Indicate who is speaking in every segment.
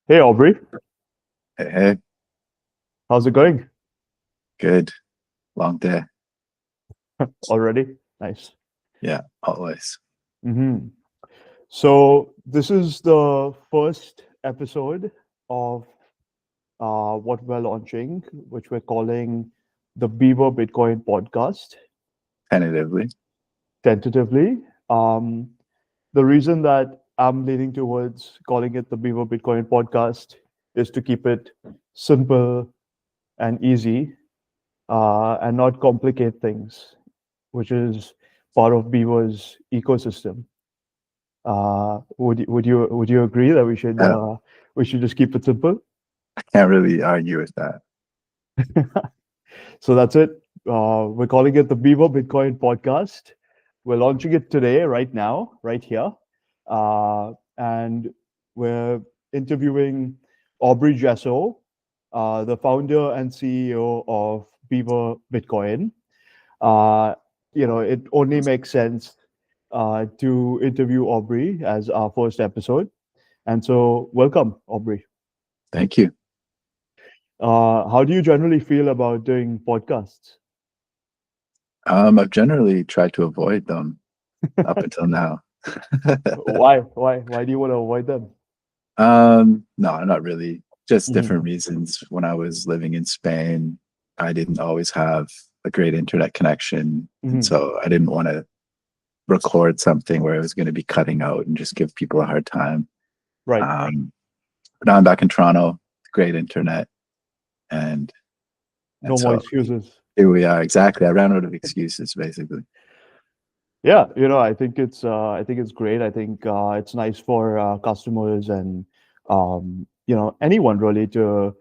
Speaker 1: Hey Aubrey,
Speaker 2: Hey, hey,
Speaker 1: how's it going?
Speaker 2: good. Long day.
Speaker 1: Already? Nice.
Speaker 2: Yeah, always.
Speaker 1: hmm So this is the first episode of what we're launching, which we're calling the Beaver Bitcoin Podcast,
Speaker 2: Tentatively.
Speaker 1: tentatively. Um, the reason that I'm leaning towards calling it the Beaver Bitcoin Podcast is to keep it simple and easy, and not complicate things, which is part of Beaver's ecosystem. Would you agree that
Speaker 2: Uh,
Speaker 1: we should just keep it simple?
Speaker 2: I can't really argue with that.
Speaker 1: So that's it. We're calling it the Beaver Bitcoin Podcast. We're launching it today, right now, right here, and we're interviewing Aubrey Jesseau, the founder and CEO of Beaver Bitcoin. Uh, it only makes sense to interview Aubrey as our first episode. And so, welcome, Aubrey.
Speaker 2: Thank you.
Speaker 1: How do you generally feel about doing podcasts?
Speaker 2: I've generally tried to avoid them up until now.
Speaker 1: Why do you want to avoid them?
Speaker 2: No, not really. Just
Speaker 1: hmm
Speaker 2: different reasons. When I was living in Spain, I didn't always have a great internet connection. And
Speaker 1: hmm
Speaker 2: so I didn't want to record something where I was going to be cutting out and just give people a hard time.
Speaker 1: Right.
Speaker 2: Um, but now I'm back in Toronto, great internet. And
Speaker 1: No
Speaker 2: and
Speaker 1: more
Speaker 2: so
Speaker 1: excuses.
Speaker 2: here we are. Exactly. I ran out of excuses, basically.
Speaker 1: Yeah, I think it's great. I think it's nice for customers and anyone really to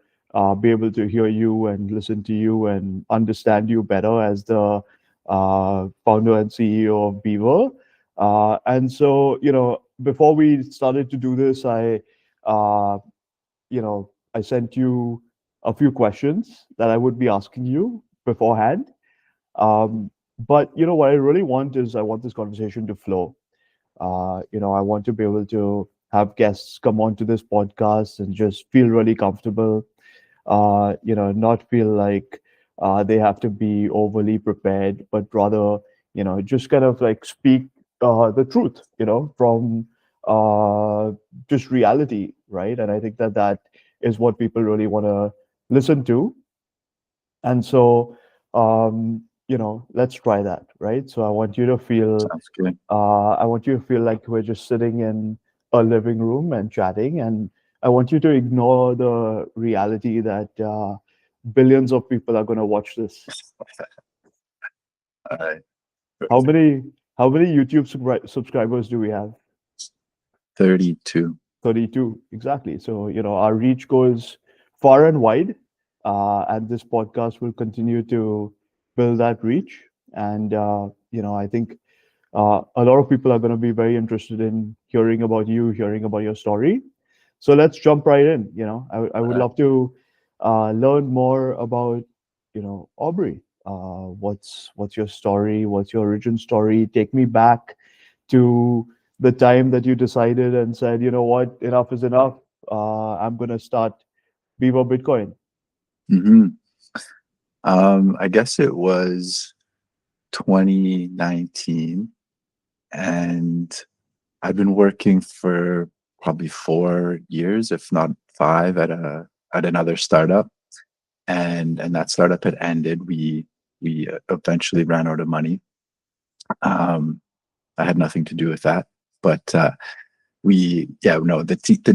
Speaker 1: be able to hear you and listen to you and understand you better as the founder and CEO of Beaver. And so, before we started to do this, uh, I sent you a few questions that I would be asking you beforehand. Um, but what I really want is I want this conversation to flow. I want to be able to have guests come onto this podcast and just feel really comfortable. Not feel like they have to be overly prepared, but rather, just kind of like speak the truth, from uh, just reality, right? And I think that that is what people really want to listen to. And so, let's try that, right? So
Speaker 2: Sounds good.
Speaker 1: I want you to feel like we're just sitting in a living room and chatting, and I want you to ignore the reality that billions of people are going to watch this.
Speaker 2: All right.
Speaker 1: How
Speaker 2: Perfect.
Speaker 1: many how many YouTube subscribers do we have?
Speaker 2: 32.
Speaker 1: 32, exactly. So, our reach goes far and wide, and this podcast will continue to build that reach. And, I think a lot of people are going to be very interested in hearing about you, hearing about your story. So let's jump right in. I would
Speaker 2: All right.
Speaker 1: love to learn more about, Aubrey. What's your story? What's your origin story? Take me back to the time that you decided and said, you know what, enough is enough. I'm going to start Beaver Bitcoin.
Speaker 2: hmm I guess it was 2019, and I've been working for probably 4 years, if not five, at another startup, and that startup had ended. We eventually ran out of money. Um, I had nothing to do with that, but the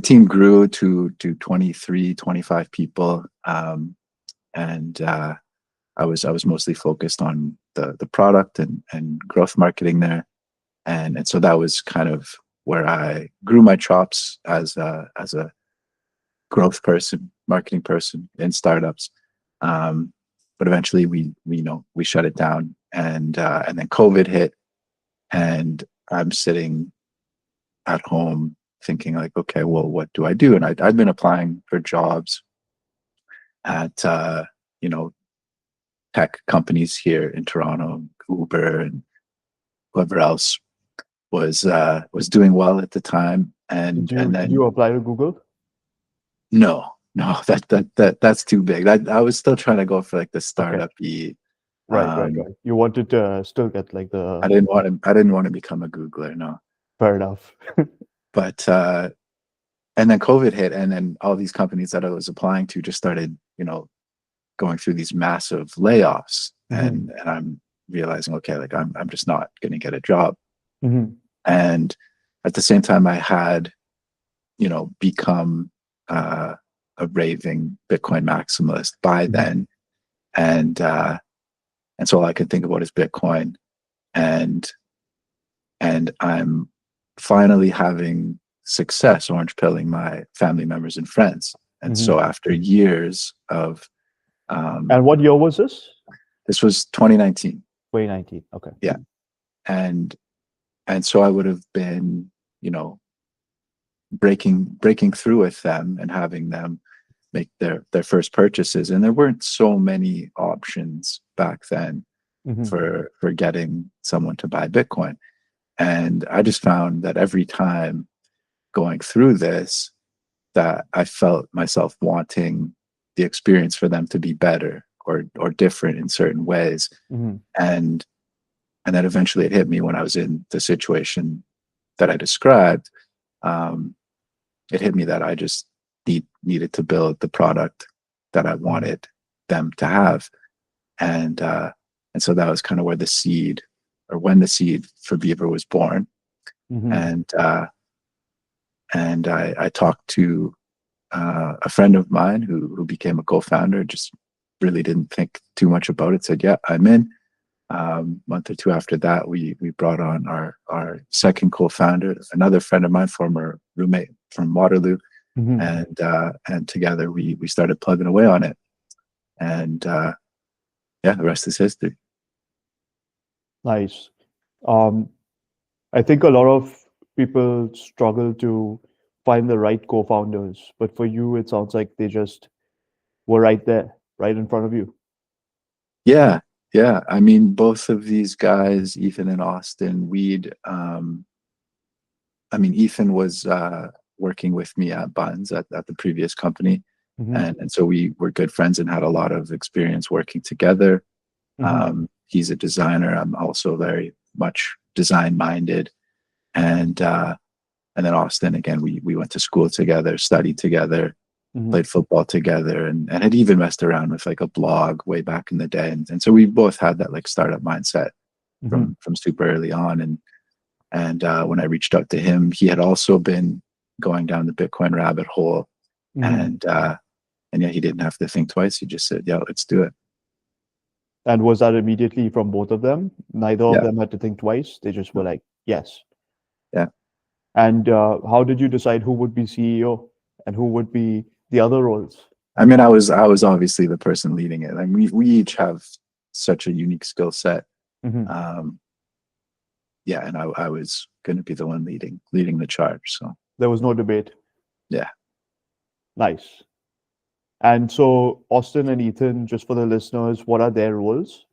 Speaker 2: team grew to 23, 25 people, and I was mostly focused on the product and growth marketing there, and so that was kind of where I grew my chops as a growth person, marketing person in startups. Um, but eventually we shut it down, and then COVID hit, and I'm sitting at home thinking like, okay, well, what do I do? And I'd been applying for jobs at you know tech companies here in Toronto, Uber and whoever else was doing well at the time,
Speaker 1: Did
Speaker 2: and
Speaker 1: you
Speaker 2: and
Speaker 1: did you
Speaker 2: then
Speaker 1: apply to Google?
Speaker 2: No, no, that's too big. I was still trying to go for like the
Speaker 1: Okay.
Speaker 2: startup-y.
Speaker 1: Right, right,
Speaker 2: Um,
Speaker 1: right. You wanted to still get like
Speaker 2: I
Speaker 1: the
Speaker 2: didn't want to. I didn't want to become a Googler. No,
Speaker 1: fair enough.
Speaker 2: but and then COVID hit, and then all these companies that I was applying to just started, going through these massive layoffs,
Speaker 1: Hmm.
Speaker 2: and I'm realizing, okay, like I'm just not going to get a job.
Speaker 1: Hmm.
Speaker 2: And at the same time, I had, become a raving Bitcoin maximalist by
Speaker 1: Hmm.
Speaker 2: then, and so all I could think about is Bitcoin, and I'm finally having success orange pilling my family members and friends. And
Speaker 1: Hmm.
Speaker 2: so after years of
Speaker 1: And what year was this?
Speaker 2: this was 2019,
Speaker 1: 2019. Okay.
Speaker 2: yeah, and so I would have been, you know, breaking through with them and having them make their first purchases. And there weren't so many options back then
Speaker 1: Hmm.
Speaker 2: for getting someone to buy Bitcoin. And I just found that every time going through this, that I felt myself wanting the experience for them to be better or different in certain ways.
Speaker 1: Hmm.
Speaker 2: And then eventually it hit me when I was in the situation that I described. Um, it hit me that I just needed to build the product that I
Speaker 1: Hmm.
Speaker 2: wanted them to have, and so that was kind of where the seed, or when the seed for Beaver was born,
Speaker 1: Hmm.
Speaker 2: and I talked to a friend of mine who became a co-founder. Just really didn't think too much about it. Said, "Yeah, I'm in." Month or two after that, we brought on our second co-founder, another friend of mine, former roommate from Waterloo,
Speaker 1: Hmm.
Speaker 2: and together we started plugging away on it, and yeah, the rest is history.
Speaker 1: Nice. Um, I think a lot of people struggle to find the right co-founders, but for you, it sounds like they just were right there, right in front of you.
Speaker 2: Yeah, yeah. I mean, both of these guys, Ethan and Austin, I mean, Ethan was working with me at Buns at the previous company,
Speaker 1: Hmm.
Speaker 2: and so we were good friends and had a lot of experience working together.
Speaker 1: Hmm.
Speaker 2: He's a designer. I'm also very much design minded, and and then Austin, again, we went to school together, studied together,
Speaker 1: Hmm.
Speaker 2: played football together, and had even messed around with like a blog way back in the day, and so we both had that like startup mindset
Speaker 1: Hmm.
Speaker 2: from super early on. And when I reached out to him, he had also been going down the Bitcoin rabbit hole,
Speaker 1: Hmm.
Speaker 2: and yeah, he didn't have to think twice. He just said, "Yeah, let's do it."
Speaker 1: And was that immediately from both of them? Neither of
Speaker 2: Yeah,
Speaker 1: them had to think twice. They just were
Speaker 2: no,
Speaker 1: like, yes.
Speaker 2: yeah.
Speaker 1: And how did you decide who would be CEO and who would be the other roles?
Speaker 2: I mean, I was obviously the person leading it. Like we each have such a unique skill set.
Speaker 1: Hmm.
Speaker 2: Um, yeah, and I was going to be the one leading the charge. So
Speaker 1: There was no debate.
Speaker 2: yeah.
Speaker 1: Nice. And so Austin and Ethan, just for the listeners, what are their roles?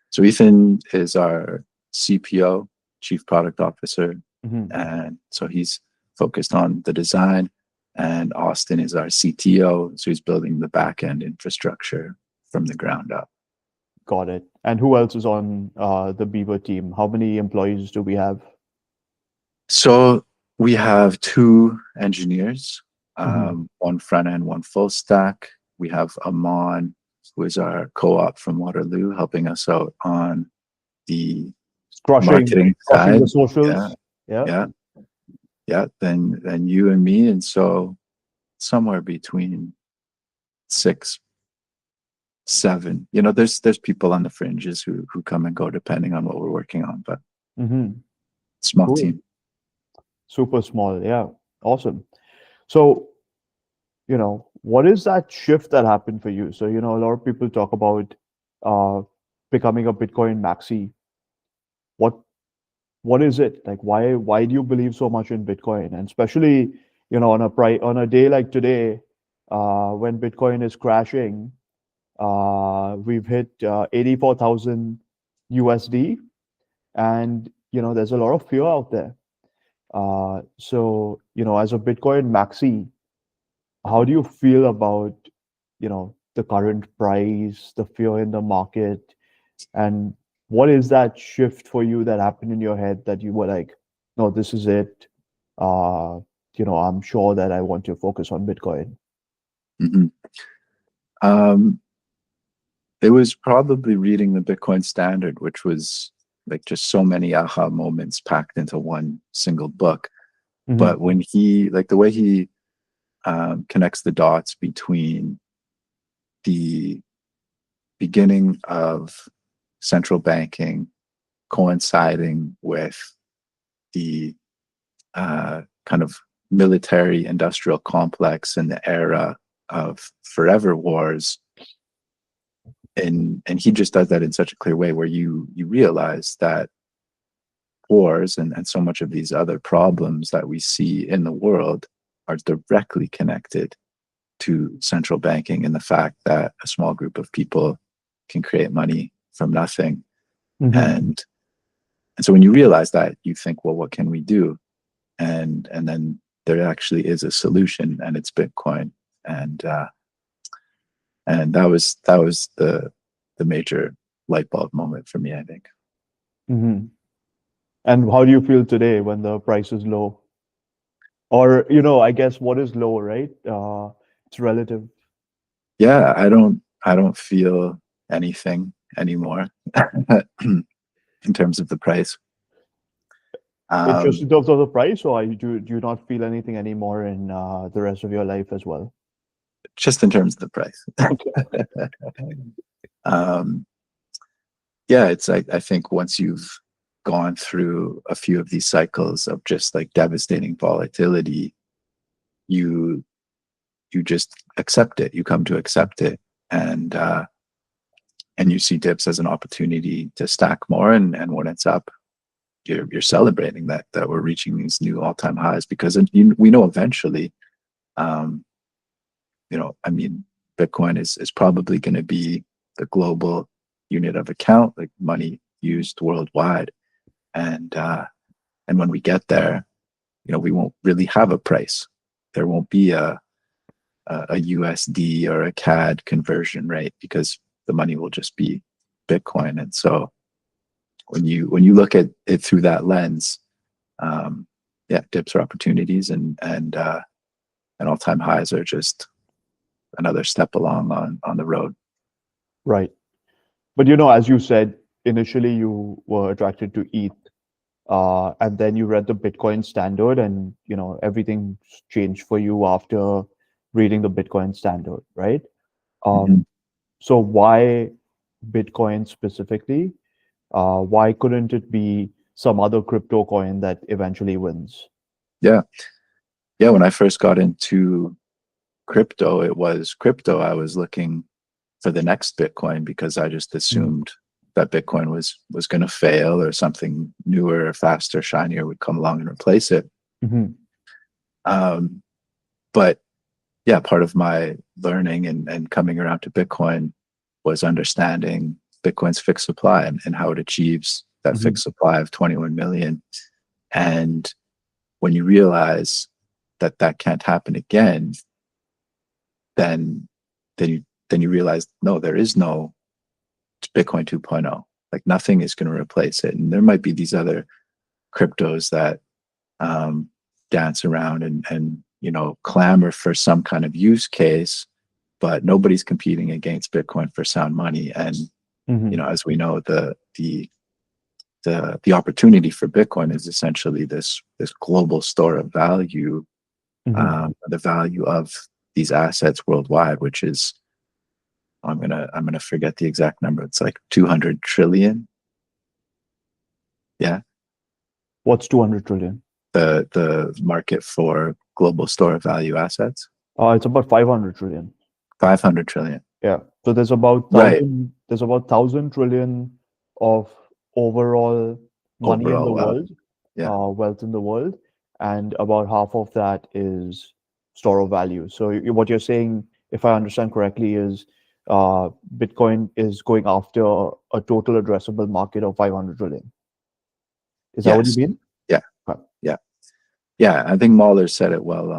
Speaker 2: So Ethan is our CPO, Chief Product Officer,
Speaker 1: Hmm.
Speaker 2: and so he's focused on the design. And Austin is our CTO, so he's building the back end infrastructure from the ground up.
Speaker 1: Got it. And who else is on the Beaver team? How many employees do we have?
Speaker 2: So we have two engineers,
Speaker 1: Hmm.
Speaker 2: one front end, one full stack. We have Amon, who is our co-op from Waterloo, helping us out on the marketing
Speaker 1: Crushing the
Speaker 2: side. Yeah,
Speaker 1: socials. Yeah.
Speaker 2: yeah, yeah. Then you and me, and so somewhere between 6, 7. There's people on the fringes who come and go depending on what we're working on, but
Speaker 1: Hmm.
Speaker 2: small
Speaker 1: Cool.
Speaker 2: team.
Speaker 1: Super small. Yeah. Awesome. So, what is that shift that happened for you? So, a lot of people talk about uh, becoming a Bitcoin maxi. What what is it? Like why do you believe so much in Bitcoin? And especially, on a day like today, when Bitcoin is crashing, we've hit 84,000 USD, and there's a lot of fear out there. So, as a Bitcoin maxi, how do you feel about, the current price, the fear in the market, and what is that shift for you that happened in your head that you were like, no, this is it. Uh, I'm sure that I want to focus on Bitcoin.
Speaker 2: Mhm. Um, it was probably reading the Bitcoin Standard, which was like just so many aha moments packed into one single book.
Speaker 1: Hmm.
Speaker 2: But when he, like the way he connects the dots between the beginning of central banking coinciding with the kind of military industrial complex and the era of forever wars, and he just does that in such a clear way where you realize that wars and so much of these other problems that we see in the world are directly connected to central banking and the fact that a small group of people can create money from nothing.
Speaker 1: Hmm.
Speaker 2: And so when you realize that, you think, well, what can we do? And then there actually is a solution, and it's Bitcoin. And that was the major light bulb moment for me, I think.
Speaker 1: Hmm. And how do you feel today when the price is low? Or, I guess what is low, right? It's relative.
Speaker 2: Yeah, I don't feel anything anymore in terms of the price.
Speaker 1: It's just
Speaker 2: Um,
Speaker 1: in terms of the price, or do you not feel anything anymore in the rest of your life as well?
Speaker 2: just in terms of the price.
Speaker 1: Okay.
Speaker 2: um, yeah, it's like I think once you've gone through a few of these cycles of just like devastating volatility, you you just accept it. You come to accept it, and you see dips as an opportunity to stack more. And when it's up, you're celebrating that we're reaching these new all time highs because we know eventually, um, I mean, Bitcoin is probably going to be the global unit of account, like money used worldwide, and when we get there, we won't really have a price. There won't be a USD or a CAD conversion rate because the money will just be Bitcoin. And so when you look at it through that lens, yeah, dips are opportunities, and all time highs are just another step along on the road.
Speaker 1: Right. But as you said, initially you were attracted to ETH, and then you read the Bitcoin Standard, and everything changed for you after reading the Bitcoin Standard, right?
Speaker 2: Mhm.
Speaker 1: Um, so why Bitcoin specifically? Why couldn't it be some other crypto coin that eventually wins?
Speaker 2: Yeah, yeah. When I first got into crypto, it was crypto. I was looking for the next Bitcoin because I just
Speaker 1: Mhm.
Speaker 2: assumed that Bitcoin was going to fail or something newer, faster, shinier would come along and replace it.
Speaker 1: Mhm.
Speaker 2: Um, but yeah, part of my learning and coming around to Bitcoin was understanding Bitcoin's fixed supply and how it achieves that
Speaker 1: Mhm.
Speaker 2: fixed supply of 21 million. And when you realize that that can't happen again, then then you then you realize no, there is no Bitcoin 2.0. Like nothing is going to replace it. And there might be these other cryptos that um, dance around and clamor for some kind of use case, but nobody's competing against Bitcoin for sound money. And
Speaker 1: Mhm.
Speaker 2: as we know, the opportunity for Bitcoin is essentially this global store of value,
Speaker 1: Mhm.
Speaker 2: the value of these assets worldwide, which is I'm gonna forget the exact number. It's like 200 trillion. Yeah,
Speaker 1: What's 200 trillion?
Speaker 2: the market for global store of value assets.
Speaker 1: It's about 500 trillion.
Speaker 2: 500 trillion.
Speaker 1: Yeah. So there's about
Speaker 2: Right.
Speaker 1: thousand. There's about 1,000 trillion of overall money in the
Speaker 2: Overall wealth.
Speaker 1: world,
Speaker 2: Yeah.
Speaker 1: wealth in the world, and about half of that is store of value. So what you're saying, if I understand correctly, is Bitcoin is going after a total addressable market of 500 trillion. Is that what you
Speaker 2: Yes.
Speaker 1: mean?
Speaker 2: Yeah.
Speaker 1: Okay.
Speaker 2: Yeah. Yeah. I think Mahler said it well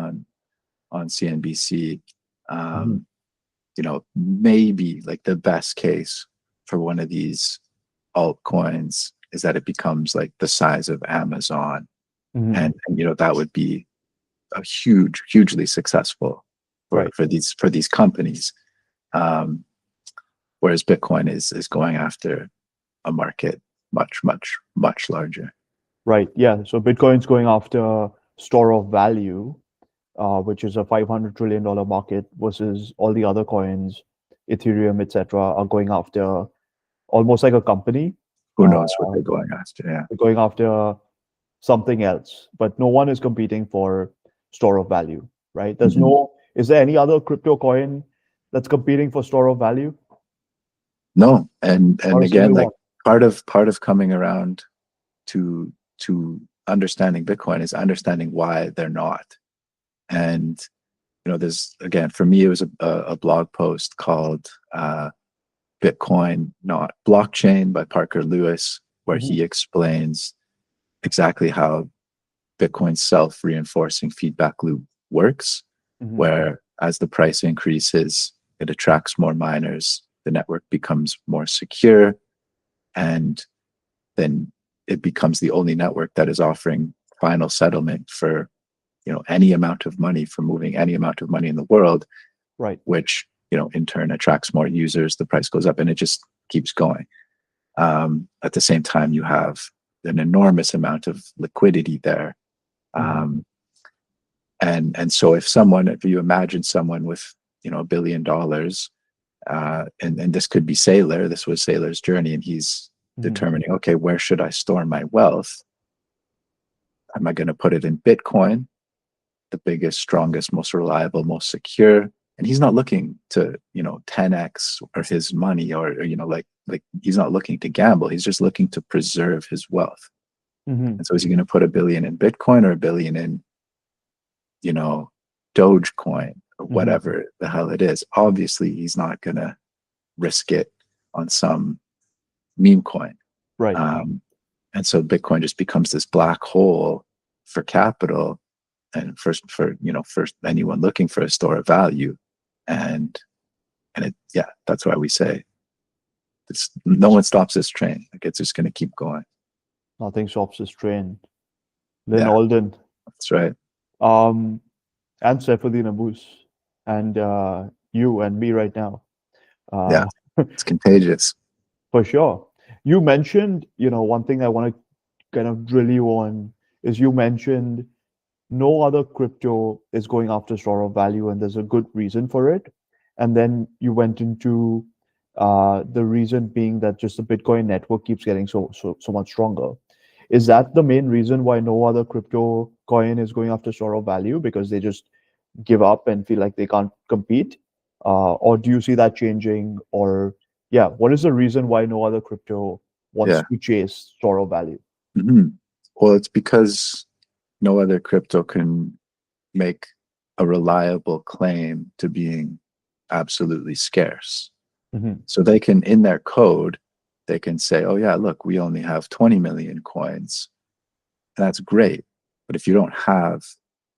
Speaker 2: on CNBC.
Speaker 1: Mhm.
Speaker 2: Maybe like the best case for one of these altcoins is that it becomes like the size of Amazon,
Speaker 1: Mhm.
Speaker 2: and that would be a hugely successful
Speaker 1: Right.
Speaker 2: for these companies. Um, whereas Bitcoin is going after a market much larger.
Speaker 1: Right. Yeah. So Bitcoin's going after store of value, which is a $500 trillion market, versus all the other coins, Ethereum, etc., are going after almost like a company.
Speaker 2: Who
Speaker 1: Uh,
Speaker 2: knows what they're going after? Yeah.
Speaker 1: they're going after something else, but no one is competing for store of value, right?
Speaker 2: Mhm.
Speaker 1: Is there any other crypto coin that's competing for store of value?
Speaker 2: No, and
Speaker 1: Not a
Speaker 2: again,
Speaker 1: single
Speaker 2: like
Speaker 1: one.
Speaker 2: part of coming around to understanding Bitcoin is understanding why they're not. And there's, again, for me, it was a blog post called Bitcoin Not Blockchain by Parker Lewis, where
Speaker 1: Mhm.
Speaker 2: he explains exactly how Bitcoin's self-reinforcing feedback loop works,
Speaker 1: Mhm.
Speaker 2: where as the price increases, it attracts more miners, the network becomes more secure, and then it becomes the only network that is offering final settlement for any amount of money, for moving any amount of money in the world,
Speaker 1: Right.
Speaker 2: which in turn attracts more users, the price goes up, and it just keeps going. At the same time, you have an enormous amount of liquidity there.
Speaker 1: Mhm.
Speaker 2: um, and so if you imagine someone with $1 billion, and this could be Saylor, this was Saylor's journey, and he's
Speaker 1: Mhm.
Speaker 2: determining, okay, where should I store my wealth? Am I going to put it in Bitcoin, the biggest, strongest, most reliable, most secure? And he's not looking to 10x or his money, or like he's not looking to gamble. He's just looking to preserve his wealth.
Speaker 1: Mhm.
Speaker 2: And so is he going to put $1 billion in Bitcoin, or $1 billion in you know Dogecoin, or
Speaker 1: Mhm.
Speaker 2: whatever the hell it is? Obviously, he's not going to risk it on some meme coin.
Speaker 1: Right.
Speaker 2: And so Bitcoin just becomes this black hole for capital, and for anyone looking for a store of value. And yeah, that's why we say no one stops this train. Like, it's just going to keep going.
Speaker 1: Nothing stops this train. Lynn
Speaker 2: Yeah,
Speaker 1: Alden,
Speaker 2: that's right.
Speaker 1: um, and Saifuddin Abus, and you and me right now.
Speaker 2: Yeah,
Speaker 1: Uh,
Speaker 2: it's contagious.
Speaker 1: for sure. You mentioned, one thing I want to kind of drill you on is you mentioned no other crypto is going after store of value, and there's a good reason for it. And then you went into the reason being that just the Bitcoin network keeps getting so much stronger. Is that the main reason why no other crypto coin is going after store of value, because they just give up and feel like they can't compete? Or do you see that changing? Or yeah, what is the reason why no other crypto wants
Speaker 2: Yeah.
Speaker 1: to chase store of value?
Speaker 2: Hmm. Well, it's because no other crypto can make a reliable claim to being absolutely scarce.
Speaker 1: Hmm.
Speaker 2: So they can, in their code, they can say, oh yeah, look, we only have 20 million coins. And that's great. But if you don't have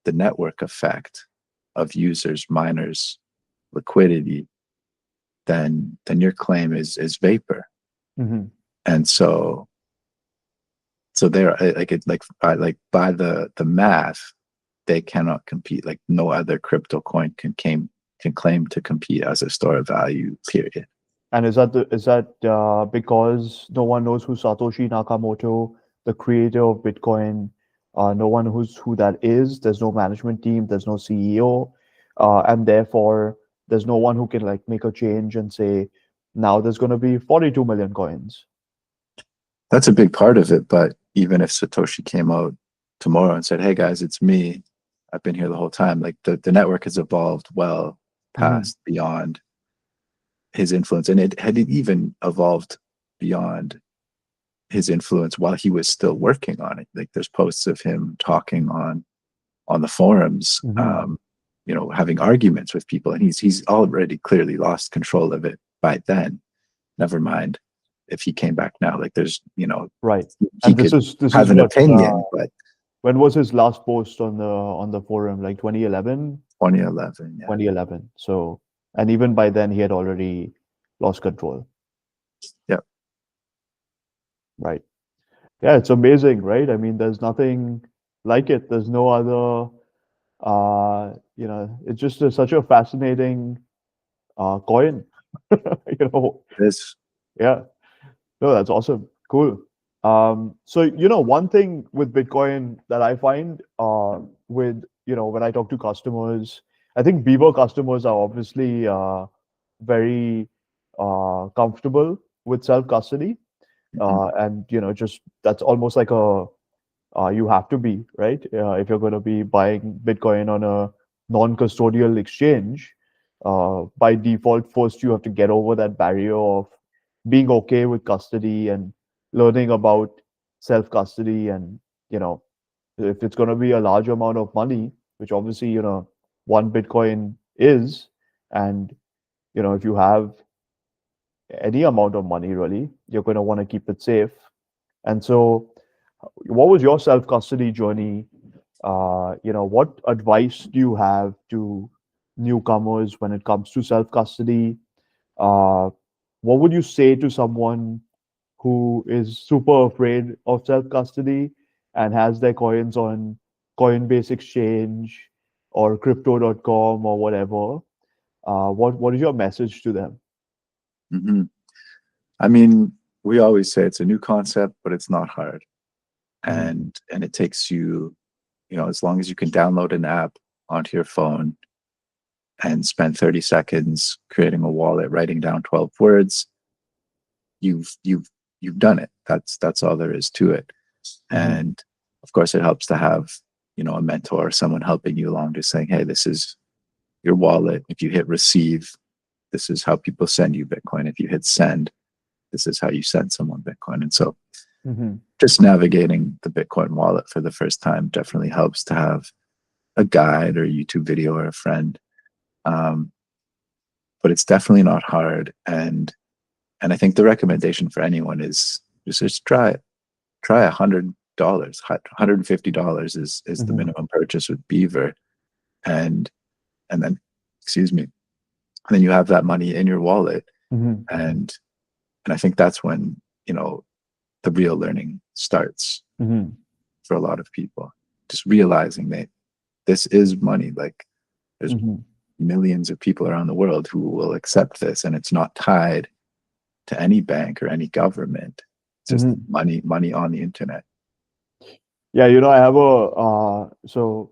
Speaker 2: the network effect of users, miners, liquidity, then your claim is vapor.
Speaker 1: Hmm.
Speaker 2: And so they're like by the math, they cannot compete. Like, no other crypto coin can claim to compete as a store of value, period.
Speaker 1: And is that because no one knows who Satoshi Nakamoto, the creator of Bitcoin, no one knows who that is. There's no management team, there's no CEO, and therefore there's no one who can like make a change and say now there's going to be 42 million coins.
Speaker 2: That's a big part of it. But even if Satoshi came out tomorrow and said, hey guys, it's me, I've been here the whole time, like the network has evolved well
Speaker 1: Hmm.
Speaker 2: past beyond his influence. And it had even evolved beyond his influence while he was still working on it. Like, there's posts of him talking on the forums,
Speaker 1: Hmm.
Speaker 2: having arguments with people, and he's already clearly lost control of it by then. Never mind if he came back now. Like, there's,
Speaker 1: Right.
Speaker 2: he
Speaker 1: And this
Speaker 2: could
Speaker 1: is this
Speaker 2: have
Speaker 1: is
Speaker 2: an
Speaker 1: what
Speaker 2: opinion, but
Speaker 1: when was his last post on the forum? Like 2011?
Speaker 2: 2011. Yeah.
Speaker 1: 2011. So, and even by then he had already lost control.
Speaker 2: Yeah.
Speaker 1: Right. Yeah, it's amazing, right? I mean, there's nothing like it. There's no other, it's just such a fascinating coin. You know,
Speaker 2: This.
Speaker 1: yeah. No, that's awesome. Cool. So, one thing with Bitcoin that I find when I talk to customers, I think Beaver customers are obviously very comfortable with self-custody.
Speaker 2: Mhm.
Speaker 1: And, just that's almost like you have to be, right? If you're going to be buying Bitcoin on a non-custodial exchange, by default, first you have to get over that barrier of being okay with custody and learning about self-custody. And, you know, if it's going to be a large amount of money, which obviously, one Bitcoin is, and, if you have any amount of money, really, you're going to want to keep it safe. And so, what was your self custody journey? What advice do you have to newcomers when it comes to self custody? Uh, what would you say to someone who is super afraid of self custody and has their coins on Coinbase Exchange or crypto.com or whatever? What is your message to them?
Speaker 2: hmm I mean, we always say it's a new concept, but it's not hard,
Speaker 1: Mm-hmm.
Speaker 2: and it takes you, as long as you can download an app onto your phone and spend 30 seconds creating a wallet, writing down 12 words, you've done it. That's all there is to it.
Speaker 1: Mm-hmm.
Speaker 2: And of course, it helps to have, a mentor or someone helping you along, just saying, hey, this is your wallet. If you hit receive, this is how people send you Bitcoin. If you hit send, this is how you send someone Bitcoin. And so
Speaker 1: Mm-hmm.
Speaker 2: just navigating the Bitcoin wallet for the first time definitely helps to have a guide or a YouTube video or a friend. Um, but it's definitely not hard. And I think the recommendation for anyone is just try it. Try $100. $150 is the
Speaker 1: Mm-hmm.
Speaker 2: minimum purchase with Beaver. And and then, excuse me, and then you have that money in your wallet.
Speaker 1: Mm-hmm.
Speaker 2: And I think that's when, the real learning starts
Speaker 1: Mm-hmm.
Speaker 2: for a lot of people. Just realizing that this is money. Like, there's
Speaker 1: Mm-hmm.
Speaker 2: millions of people around the world who will accept this, and it's not tied to any bank or any government. It's just
Speaker 1: Mm-hmm.
Speaker 2: money on the internet.
Speaker 1: Yeah, I have so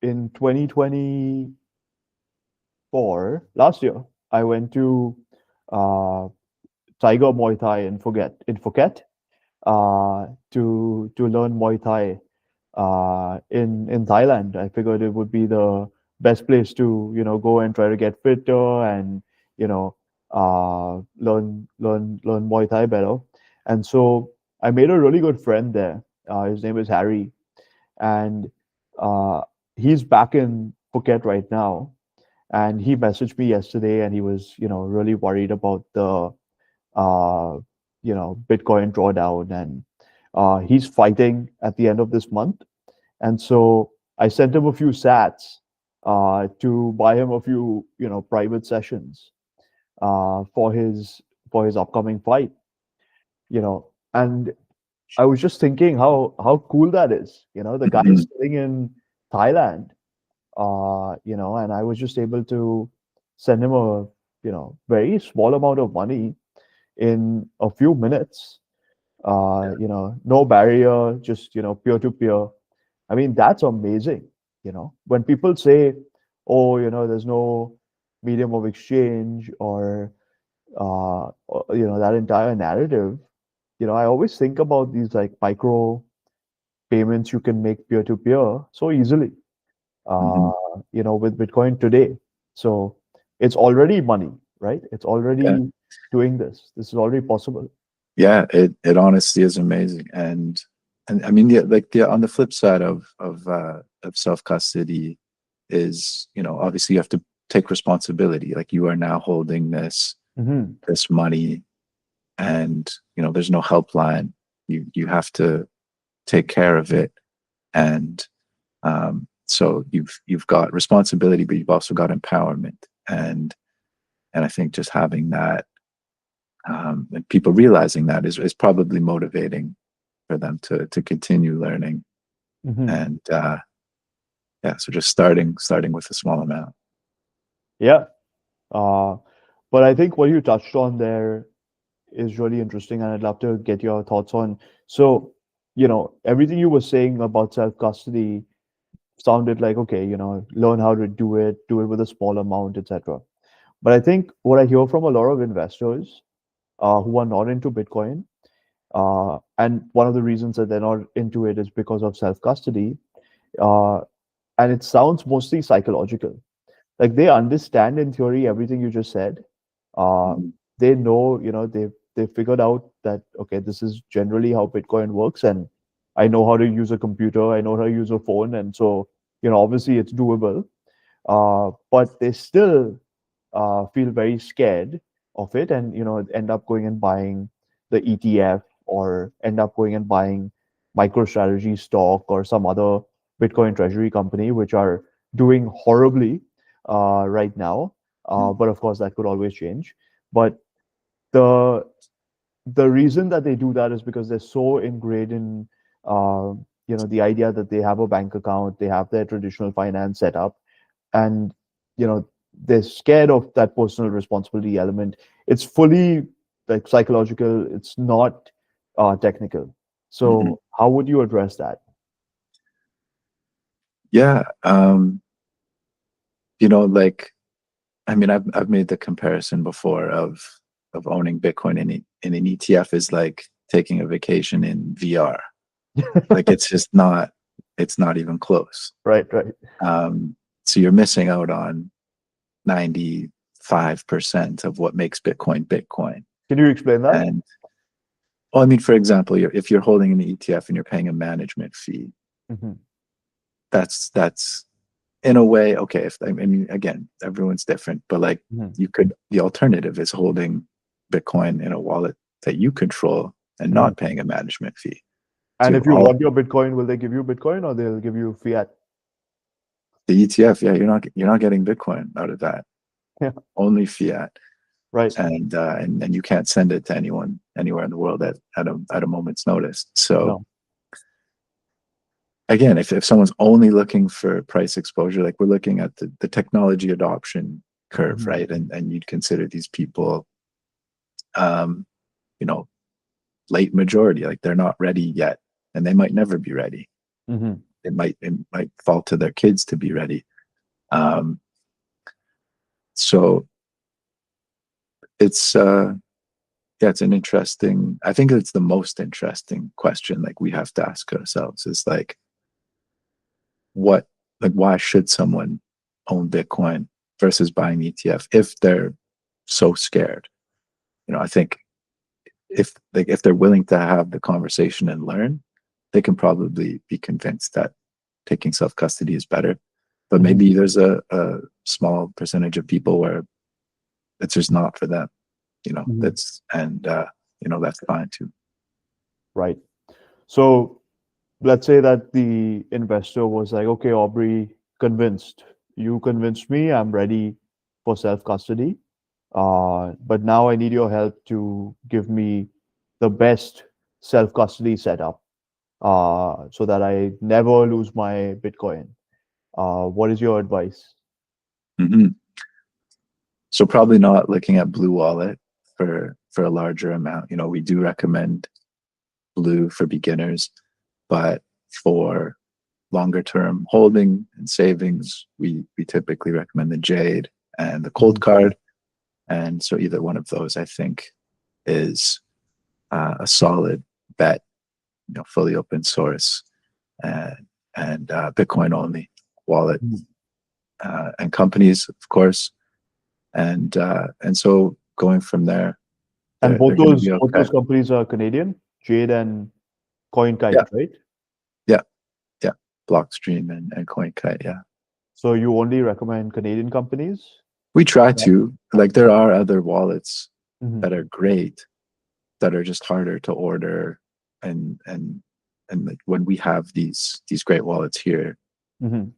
Speaker 1: in 2024, last year, I went to uh, Tiger Muay Thai in Phuket, to learn Muay Thai in Thailand. I figured it would be the best place to go and try to get fitter and learn Muay Thai better. And so I made a really good friend there. His name is Harry, and uh, he's back in Phuket right now. And he messaged me yesterday, and he was really worried about the uh, Bitcoin drawdown, and he's fighting at the end of this month. And so I sent him a few sats to buy him a few private sessions for his upcoming fight. And I was just thinking how cool that is. The guy is
Speaker 2: Mhm.
Speaker 1: sitting in Thailand, and I was just able to send him a very small amount of money in a few minutes. No barrier, just peer to peer. I mean, that's amazing. When people say, "Oh, there's no medium of exchange," or that entire narrative, I always think about these like micro payments you can make peer to peer so easily.
Speaker 2: Mhm.
Speaker 1: Uh, with Bitcoin today. So it's already money, right? It's
Speaker 2: Yeah,
Speaker 1: already doing this. This is already possible.
Speaker 2: yeah. It honestly is amazing, and I mean, yeah, like on the flip side of self custody is, obviously you have to take responsibility. Like, you are now holding
Speaker 1: Hmm.
Speaker 2: this money, and there's no helpline. You have to take care of it, and So you've got responsibility, but you've also got empowerment, and I think just having that, and people realizing that is probably motivating for them to continue learning.
Speaker 1: Hmm.
Speaker 2: And yeah, so just starting with a small amount.
Speaker 1: Yeah. Uh, but I think what you touched on there is really interesting, and I'd love to get your thoughts on. So, everything you were saying about self-custody sounded like, okay, learn how to do it with a small amount, etc. But I think what I hear from a lot of investors who are not into Bitcoin, and one of the reasons that they're not into it is because of self-custody, uh, and it sounds mostly psychological. Like they understand in theory everything you just said. Uh,
Speaker 2: Mhm.
Speaker 1: they know, they figured out that okay, this is generally how Bitcoin works, and I know how to use a computer, I know how to use a phone, and so obviously it's doable. But they still feel very scared of it, and end up going and buying the ETF, or end up going and buying MicroStrategy stock or some other Bitcoin treasury company, which are doing horribly right now. But of course, that could always change. But the the reason that they do that is because they're so ingrained in uh, the idea that they have a bank account, they have their traditional finance set up, and you know they're scared of that personal responsibility element. It's fully like psychological. It's not technical.
Speaker 2: Mhm.
Speaker 1: So how would you address that?
Speaker 2: Yeah, like, I mean, I've made the comparison before of owning Bitcoin in an ETF is like taking a vacation in VR. Like it's not even close.
Speaker 1: Right, right.
Speaker 2: Um, so you're missing out on 95% of what makes Bitcoin Bitcoin.
Speaker 1: Can you explain that?
Speaker 2: And well, I mean, for example, if you're holding an ETF and you're paying a management fee,
Speaker 1: Hmm.
Speaker 2: that's in a way okay. If I mean, again, everyone's different, but like
Speaker 1: Hmm.
Speaker 2: the alternative is holding Bitcoin in a wallet that you control and
Speaker 1: Hmm.
Speaker 2: not paying a management fee. So
Speaker 1: And
Speaker 2: you
Speaker 1: if
Speaker 2: have
Speaker 1: you
Speaker 2: all
Speaker 1: want your Bitcoin, will they give you Bitcoin or they'll give you fiat?
Speaker 2: the ETF. Yeah, you're not getting Bitcoin out of that.
Speaker 1: Yeah,
Speaker 2: Only fiat,
Speaker 1: right.
Speaker 2: and you can't send it to anyone anywhere in the world at a moment's notice. So
Speaker 1: No.
Speaker 2: again, if someone's only looking for price exposure, like we're looking at the technology adoption curve,
Speaker 1: Hmm.
Speaker 2: right? And you'd consider these people, um, you know, late majority, like they're not ready yet, and they might never be ready.
Speaker 1: Hmm.
Speaker 2: It might fall to their kids to be ready. Um, so it's yeah, it's an interesting. I think it's the most interesting question. Like we have to ask ourselves is like, what, like, why should someone own Bitcoin versus buying ETF if they're so scared? I think if they're willing to have the conversation and learn, they can probably be convinced that taking self custody is better. But
Speaker 1: Hmm.
Speaker 2: maybe there's a small percentage of people where it's just not for them.
Speaker 1: Hmm.
Speaker 2: That's and that's fine too.
Speaker 1: Right. So let's say that the investor was like, okay, Aubrey, convinced. You convinced me. I'm ready for self custody. But now I need your help to give me the best self custody setup so that I never lose my Bitcoin. What is your advice?
Speaker 2: Hmm. So probably not looking at Blue Wallet for a larger amount. We do recommend Blue for beginners, but for longer term holding and savings, we typically recommend the Jade and the Cold
Speaker 1: Mhm.
Speaker 2: Card. And so either one of those, I think, is a solid bet. Fully open source and Bitcoin only wallet
Speaker 1: Mhm.
Speaker 2: and companies, of course. And so going from there,
Speaker 1: And
Speaker 2: they're going to be
Speaker 1: both
Speaker 2: okay.
Speaker 1: those companies are Canadian, Jade and
Speaker 2: Yeah,
Speaker 1: CoinKite, right?
Speaker 2: yeah, yeah. Blockstream and CoinKite. Yeah,
Speaker 1: So you only recommend Canadian companies?
Speaker 2: we try
Speaker 1: Right.
Speaker 2: to. Like there are other wallets
Speaker 1: Mhm.
Speaker 2: that are great that are just harder to order, and like when we have these great wallets here,
Speaker 1: Mhm.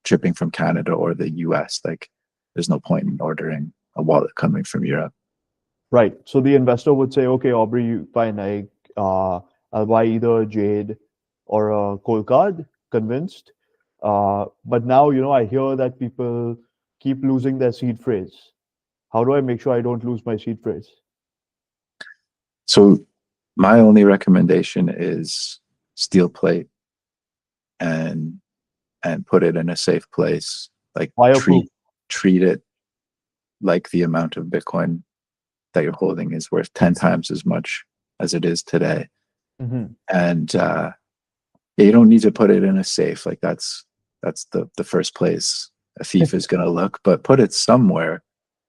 Speaker 2: shipping from Canada or the US. Like there's no point in ordering a wallet coming from Europe.
Speaker 1: Right. So the investor would say, okay, Aubrey, fine, I'll buy either Jade or a cold card, convinced. But now, I hear that people keep losing their seed phrase. How do I make sure I don't lose my seed phrase?
Speaker 2: So my only recommendation is steel plate and put it in a safe place. Like
Speaker 1: Fireproof.
Speaker 2: treat it like the amount of Bitcoin that you're holding is worth 10 times as much as it is today.
Speaker 1: Mm-hmm.
Speaker 2: And you don't need to put it in a safe. Like that's the first place a thief is going to look, but put it somewhere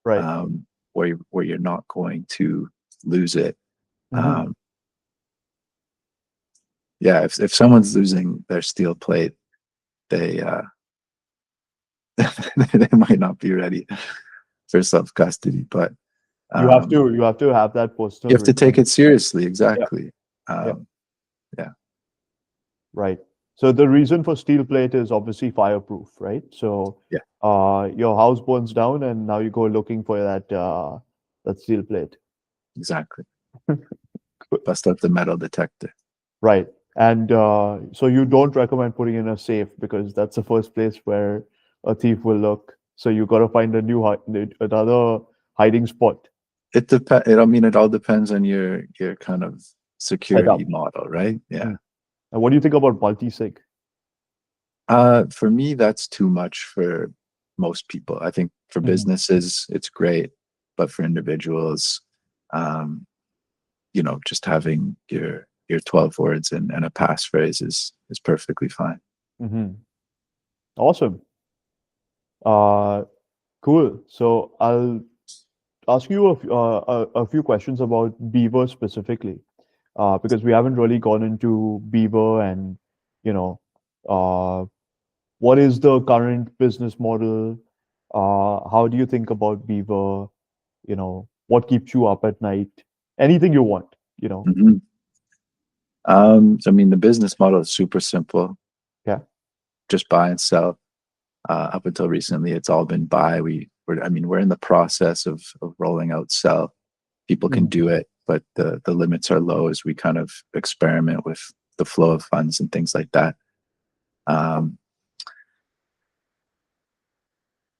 Speaker 1: Right.
Speaker 2: where you're not going to lose it.
Speaker 1: Mm-hmm.
Speaker 2: Yeah, if someone's losing their steel plate, they they might not be ready for self custody. But
Speaker 1: You have to have that
Speaker 2: you
Speaker 1: personal
Speaker 2: have to take
Speaker 1: return.
Speaker 2: it seriously.
Speaker 1: Yeah.
Speaker 2: Exactly.
Speaker 1: Yeah.
Speaker 2: Yeah.
Speaker 1: Right. So the reason for steel plate is obviously fireproof, right? So
Speaker 2: Yeah.
Speaker 1: your house burns down and now you go looking for that steel plate.
Speaker 2: Exactly. Bust up the metal detector.
Speaker 1: Right. And so you don't recommend putting in a safe because that's the first place where a thief will look. So you got to find another hiding spot.
Speaker 2: It depends. I mean, it all depends on your kind of security
Speaker 1: Setup.
Speaker 2: model, right? Yeah.
Speaker 1: And what do you think about multi-sig?
Speaker 2: For me, that's too much for most people. I think for businesses, it's great, but for individuals, just having your 12 words and a passphrase is perfectly fine.
Speaker 1: Mm-hmm. Awesome. Cool. So I'll ask you a few questions about Beaver specifically, because we haven't really gone into Beaver and, you know, uh, what is the current business model? How do you think about Beaver? What keeps you up at night? Anything you want.
Speaker 2: Mm-hmm. So I mean, the business model is super simple.
Speaker 1: Yeah.
Speaker 2: Just buy and sell. Up until recently, it's all been buy. We're in the process of rolling out sell. People can do it, but the limits are low as we kind of experiment with the flow of funds and things like that.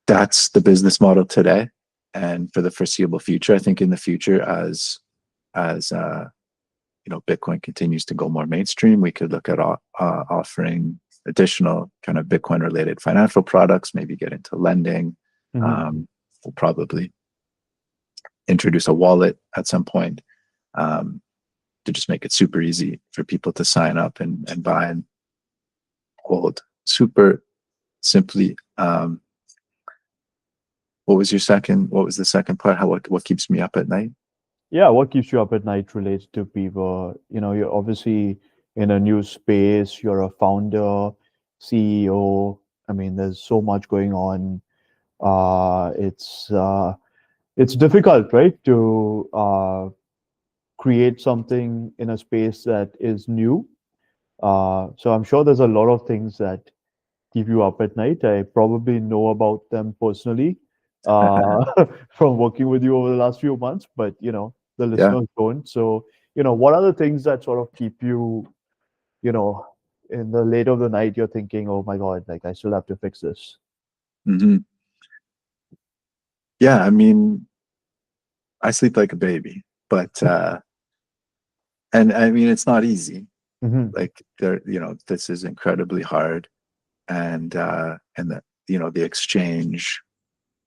Speaker 2: That's the business model today, and for the foreseeable future. I think in the future, as Bitcoin continues to go more mainstream, we could look at offering additional kind of Bitcoin related financial products, maybe get into lending. We'll probably introduce a wallet at some point to just make it super easy for people to sign up and buy and hold super simply. What was the second part? What keeps me up at night?
Speaker 1: Yeah, what keeps you up at night related to Beaver? You're obviously in a new space, you're a founder, CEO. I mean, there's so much going on. It's difficult, right, to create something in a space that is new. So I'm sure there's a lot of things that keep you up at night. I probably know about them personally from working with you over the last few months, but the
Speaker 2: Yeah.
Speaker 1: listeners don't. So, what are the things that sort of keep you, you know, in the late of the night, you're thinking, oh my God, like I still have to fix this.
Speaker 2: Mm-hmm. Yeah, I mean, I sleep like a baby, but and I mean it's not easy.
Speaker 1: Mm-hmm.
Speaker 2: Like this is incredibly hard, and the exchange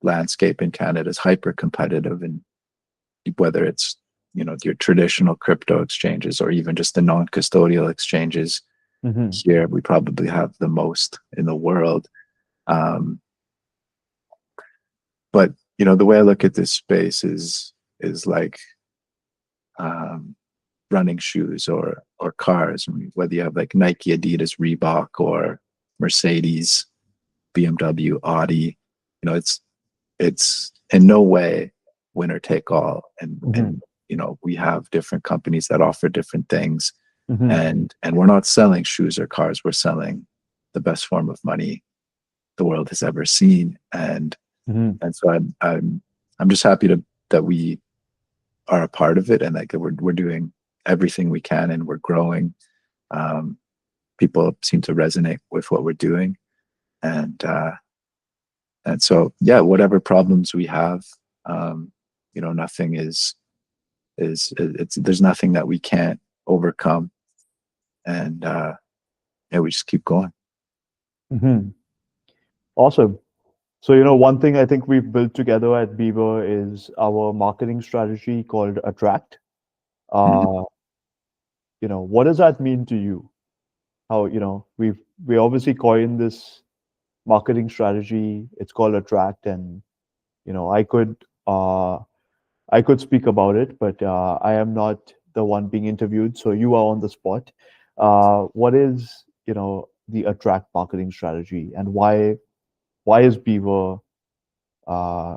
Speaker 2: landscape in Canada is hyper competitive, and whether it's your traditional crypto exchanges or even just the non-custodial exchanges,
Speaker 1: Mm-hmm.
Speaker 2: here we probably have the most in the world. But the way I look at this space is like running shoes or cars. I mean, whether you have like Nike, Adidas, Reebok, or Mercedes, BMW, Audi, it's in no way winner take all. And we have different companies that offer different things,
Speaker 1: Mm-hmm.
Speaker 2: and we're not selling shoes or cars. We're selling the best form of money, the world has ever seen.
Speaker 1: Hmm.
Speaker 2: And so I'm just happy that we are a part of it, and like we're doing everything we can, and we're growing. Um, People seem to resonate with what we're doing, and so yeah, whatever problems we have, nothing is there's nothing that we can't overcome, and yeah, we just keep going.
Speaker 1: Hmm. Awesome. So, one thing I think we've built together at Beaver is our marketing strategy called Attract.
Speaker 2: Mhm.
Speaker 1: Uh, what does that mean to you? How, we obviously coined this marketing strategy. It's called Attract, and you know, I could uh I could speak about it, but I am not the one being interviewed, so you are on the spot. What is, the Attract marketing strategy, and why is Beaver uh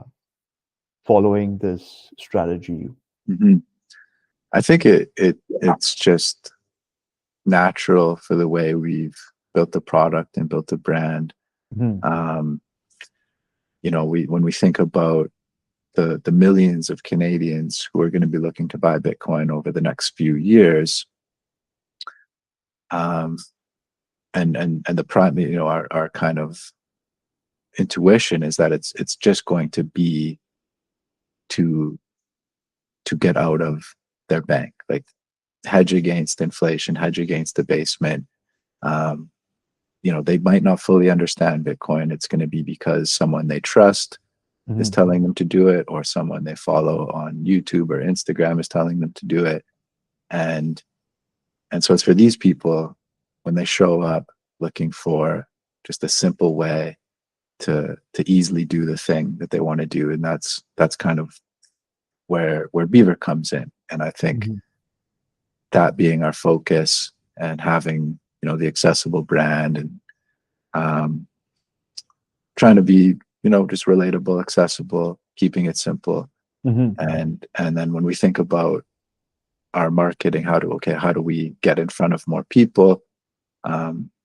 Speaker 1: following this strategy?
Speaker 2: Mhm. I think it's just natural for the way we've built the product and built the brand.
Speaker 1: Hmm.
Speaker 2: Um, we when we think about the millions of Canadians who are going to be looking to buy Bitcoin over the next few years, um, and the prime, our kind of intuition is that it's just going to be to get out of their bank, like hedge against inflation, hedge against debasement. Um, they might not fully understand Bitcoin. It's going to be because someone they trust is
Speaker 1: Hmm.
Speaker 2: telling them to do it, or someone they follow on YouTube or Instagram is telling them to do it. And so it's for these people when they show up looking for just a simple way to easily do the thing that they want to do. And that's kind of where Beaver comes in. And I think
Speaker 1: Hmm.
Speaker 2: that being our focus and having, the accessible brand, and um, trying to be, just relatable, accessible, keeping it simple.
Speaker 1: Hmm.
Speaker 2: And then when we think about our marketing, how do we get in front of more people?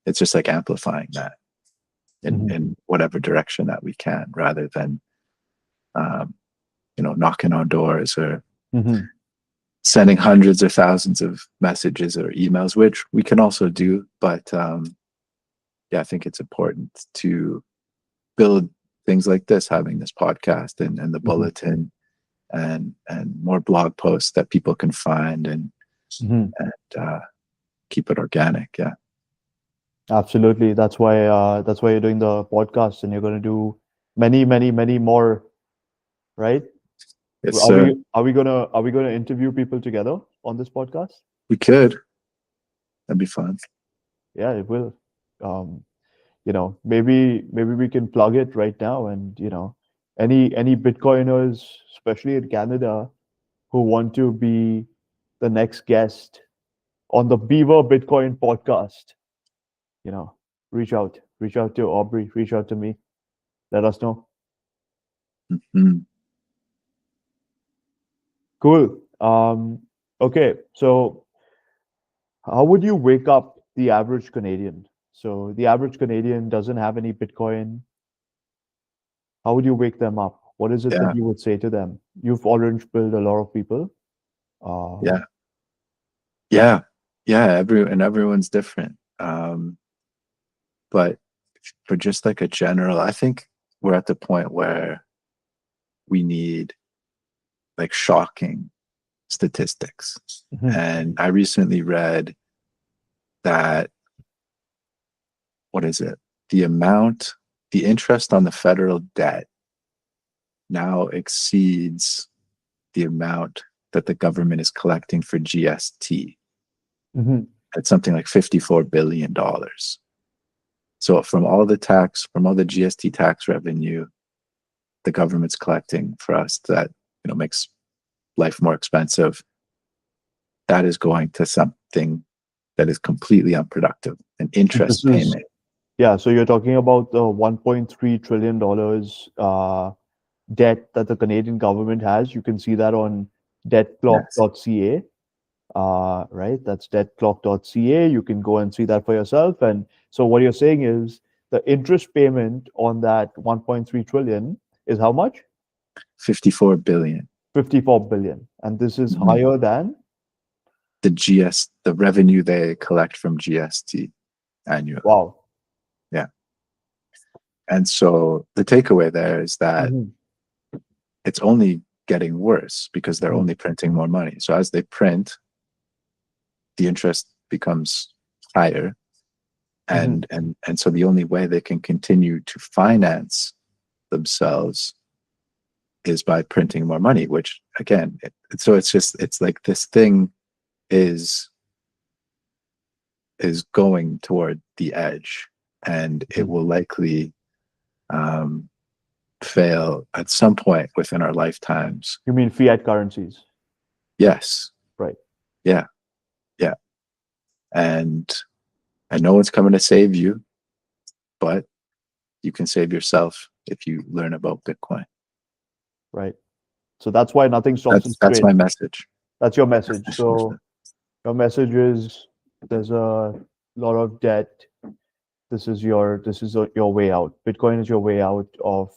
Speaker 2: It's just like amplifying that
Speaker 1: Hmm.
Speaker 2: in whatever direction that we can, rather than um, knocking on doors or
Speaker 1: Hmm.
Speaker 2: sending hundreds or thousands of messages or emails, which we can also do. But yeah, I think it's important to build things like this, having this podcast and the
Speaker 1: Hmm.
Speaker 2: bulletin, and more blog posts that people can find,
Speaker 1: Hmm.
Speaker 2: and keep it organic. Yeah.
Speaker 1: Absolutely. That's why you're doing the podcast, and you're going to do many, many, many more, right?
Speaker 2: Yes,
Speaker 1: Are
Speaker 2: sir.
Speaker 1: we gonna interview people together on this podcast?
Speaker 2: We could. That'd be fun.
Speaker 1: Yeah, it will. Um, maybe we can plug it right now, and any Bitcoiners, especially in Canada, who want to be the next guest on the Beaver Bitcoin podcast, you know, reach out to Aubrey, reach out to me, let us know.
Speaker 2: Mhm.
Speaker 1: Cool. Okay, so how would you wake up the average Canadian? So the average Canadian doesn't have any Bitcoin. How would you wake them up? What is it that
Speaker 2: Yeah.
Speaker 1: you would say to them? You've orange pilled a lot of people. Uh,
Speaker 2: Yeah. Yeah. Yeah. Everyone's different. But for just like a general, I think we're at the point where we need like shocking statistics.
Speaker 1: mhm,
Speaker 2: And I recently read that, what is it? The amount, the interest on the federal debt now exceeds the amount that the government is collecting for GST.
Speaker 1: mhm.
Speaker 2: It's something like $54 billion. So from all the GST tax revenue the government's collecting for us, that makes life more expensive, that is going to something that is completely unproductive, an
Speaker 1: So this
Speaker 2: interest
Speaker 1: is
Speaker 2: payment.
Speaker 1: yeah. So you're talking about the $1.3 trillion debt that the Canadian government has. You can see that on
Speaker 2: Yes.
Speaker 1: debtclock.ca. Right? That's debtclock.ca. You can go and see that for yourself. And so what you're saying is the interest payment on that 1.3 trillion is how much?
Speaker 2: 54 billion.
Speaker 1: 54 billion. And this is
Speaker 2: Mhm.
Speaker 1: higher than?
Speaker 2: The revenue they collect from GST annually.
Speaker 1: Wow.
Speaker 2: Yeah. And so the takeaway there is that
Speaker 1: Mhm.
Speaker 2: it's only getting worse because they're
Speaker 1: Mhm.
Speaker 2: only printing more money. So as they print, the interest becomes higher.
Speaker 1: Mhm.
Speaker 2: And so the only way they can continue to finance themselves is by printing more money, which again, so it's like this thing is going toward the edge, and it
Speaker 1: Mhm.
Speaker 2: will likely um, fail at some point within our lifetimes.
Speaker 1: You mean fiat currencies?
Speaker 2: Yes.
Speaker 1: Right.
Speaker 2: Yeah. Yeah. And no one's coming to save you, but you can save yourself if you learn about Bitcoin.
Speaker 1: Right. So that's why nothing stops us
Speaker 2: That's
Speaker 1: straight.
Speaker 2: my message.
Speaker 1: That's your message. So your message is there's a lot of debt. Your way out. Bitcoin is your way out of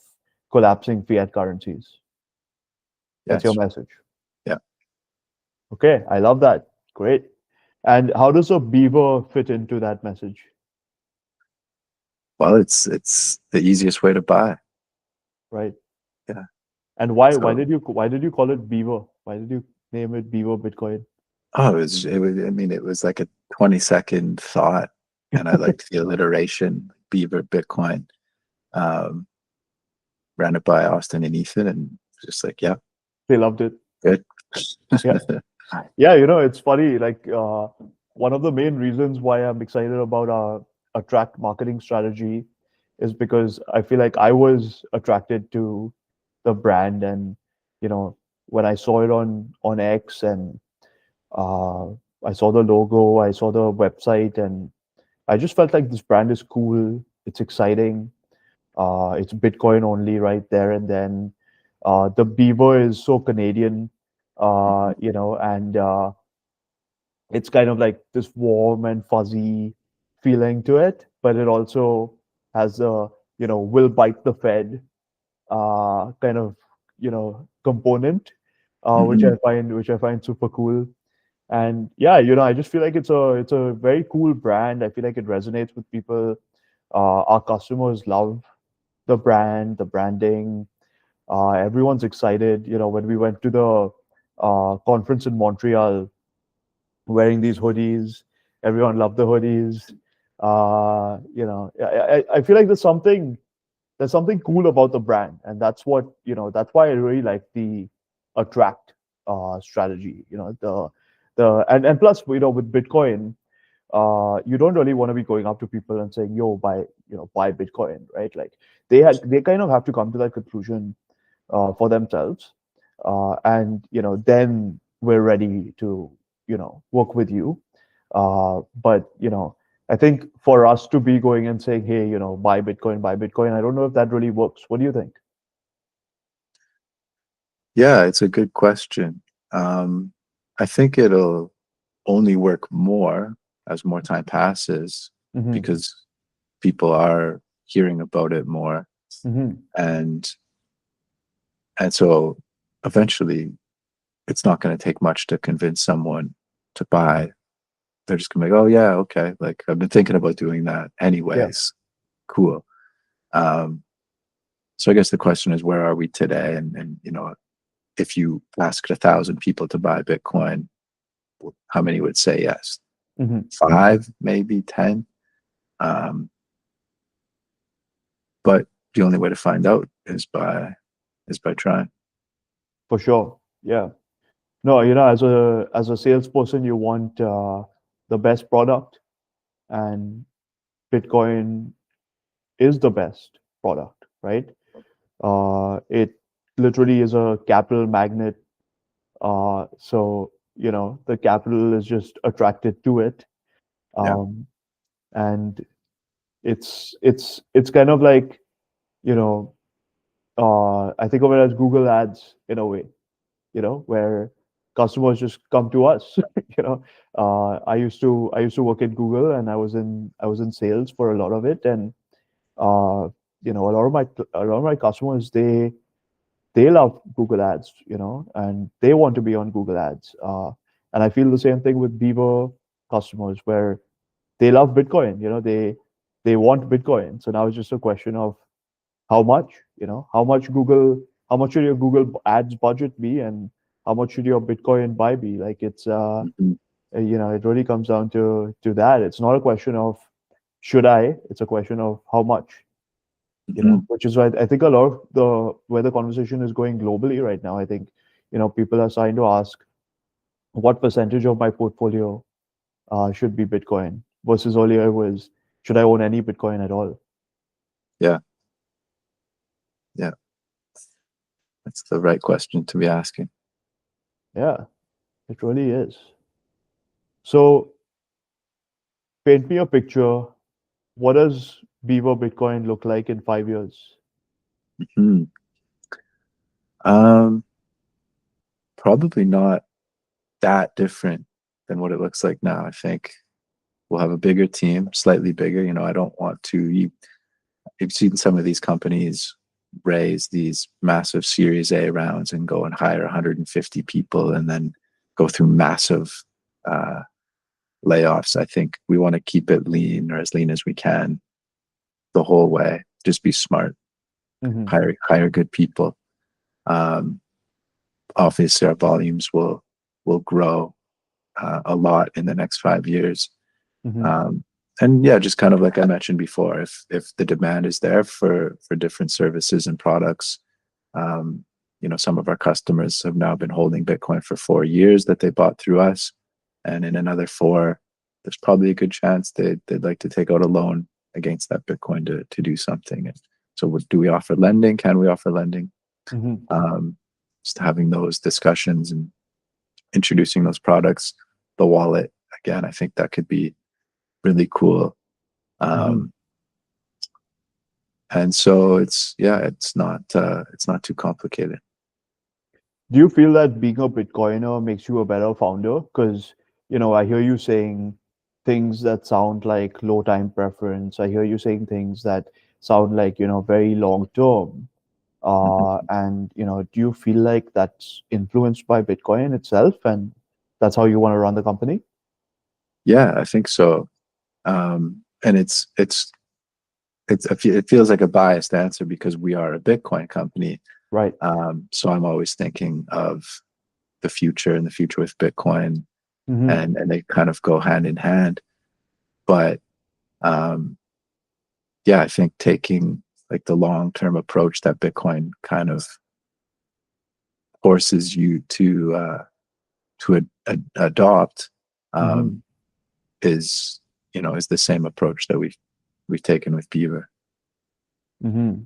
Speaker 1: collapsing fiat currencies. That's your
Speaker 2: Yes.
Speaker 1: message.
Speaker 2: Yeah.
Speaker 1: Okay, I love that. Great. And how does a beaver fit into that message?
Speaker 2: Well, it's the easiest way to buy.
Speaker 1: Right.
Speaker 2: Yeah.
Speaker 1: And
Speaker 2: So
Speaker 1: why did you call it beaver? Why did you name it Beaver Bitcoin?
Speaker 2: I mean, it was like a 20-second thought, and I liked the alliteration, Beaver Bitcoin. Um, Ran it by Austin and Ethan, and just like, yeah,
Speaker 1: They loved it.
Speaker 2: good.
Speaker 1: Yeah. Yeah, it's funny. Like one of the main reasons why I'm excited about our attract marketing strategy is because I feel like I was attracted to the brand, and when I saw it on X, and uh, I saw the logo, I saw the website, and I just felt like this brand is cool. It's exciting. It's Bitcoin only right there, and then the beaver is so Canadian,
Speaker 2: Mhm.
Speaker 1: and it's kind of like this warm and fuzzy feeling to it, but it also has a will bite the Fed kind of component,
Speaker 2: Mhm.
Speaker 1: which I find super cool. And yeah, I just feel like it's a very cool brand. I feel like it resonates with people. Our customers love the brand, the branding. Everyone's excited. When we went to the conference in Montreal, wearing these hoodies, everyone loved the hoodies. I feel like there's something cool about the brand, and that's why I really like the attract strategy. And plus, with Bitcoin, you don't really want to be going up to people and saying, "Yo, buy Bitcoin," right? Like they kind of have to come to that conclusion for themselves, and then we're ready to work with you. But I think for us to be going and saying, "Hey, buy Bitcoin," I don't know if that really works. What do you think?
Speaker 2: Yeah, it's a good question. Um, I think it'll only work more as more time passes
Speaker 1: Hmm.
Speaker 2: because people are hearing about it more,
Speaker 1: Hmm.
Speaker 2: and so eventually it's not going to take much to convince someone to buy. They're just gonna be like, oh yeah, okay, like I've been thinking about doing that
Speaker 1: Yeah.
Speaker 2: anyways. Cool. Um, so I guess the question is, where are we today? And if you asked 1,000 people to buy Bitcoin, how many would say yes?
Speaker 1: Hmm.
Speaker 2: 5, maybe 10. Um, but the only way to find out is by trying.
Speaker 1: For sure. Yeah. No, as a salesperson, you want the best product, and Bitcoin is the best product, right? It literally is a capital magnet. So the capital is just attracted to it,
Speaker 2: Yeah.
Speaker 1: um, and it's kind of like you know I think of it as Google Ads in a way, where customers just come to us. I used to work at Google, and I was in sales for a lot of it, and uh, a lot of my customers, they love Google Ads, and they want to be on Google Ads. And I feel the same thing with Beaver customers, where they love Bitcoin. They want Bitcoin. So now it's just a question of how much. How much should your Google Ads budget be, and how much should your Bitcoin buy be? Like
Speaker 2: Mhm.
Speaker 1: it really comes down to that. It's not a question of should I. It's a question of how much.
Speaker 2: Mhm.
Speaker 1: Which is why I think a lot of the where the conversation is going globally right now. I think, people are starting to ask what percentage of my portfolio should be Bitcoin versus earlier it was should I own any Bitcoin at all?
Speaker 2: Yeah, yeah, that's the right question to be asking.
Speaker 1: Yeah, it really is. So paint me a picture. What does Beaver Bitcoin look like in 5 years?
Speaker 2: Hmm. Um, Probably not that different than what it looks like now. I think we'll have a bigger team, slightly bigger. I don't want to. You've seen some of these companies raise these massive Series A rounds and go and hire 150 people and then go through massive uh, layoffs. I think we want to keep it lean, or as lean as we can, the whole way. Just be smart,
Speaker 1: Mm-hmm.
Speaker 2: hire good people. Um, Obviously, our volumes will grow a lot in the next 5 years.
Speaker 1: Mm-hmm.
Speaker 2: Um, and yeah, just kind of like I mentioned before, if the demand is there for different services and products, um, some of our customers have now been holding Bitcoin for 4 years that they bought through us, and in another 4, there's probably a good chance they'd like to take out a loan against that Bitcoin to do something. And so, do we offer lending? Can we offer lending?
Speaker 1: Mm-hmm.
Speaker 2: Um, just having those discussions and introducing those products, the wallet again, I think that could be really cool.
Speaker 1: Mm-hmm.
Speaker 2: Um, and so it's not too complicated.
Speaker 1: Do you feel that being a Bitcoiner makes you a better founder? Because, I hear you saying things that sound like low time preference. I hear you saying things that sound like, very long term.
Speaker 2: Mhm.
Speaker 1: And, do you feel like that's influenced by Bitcoin itself and that's how you want to run the company?
Speaker 2: Yeah, I think so. And it feels like a biased answer because we are a Bitcoin company.
Speaker 1: Right.
Speaker 2: So I'm always thinking of the future and the future with Bitcoin,
Speaker 1: Mm-hmm.
Speaker 2: and they kind of go hand in hand. But um, yeah, I think taking like the long term approach that Bitcoin kind of forces you to adopt
Speaker 1: Mm-hmm.
Speaker 2: um, is the same approach that we've taken with Beaver.
Speaker 1: Mm-hmm.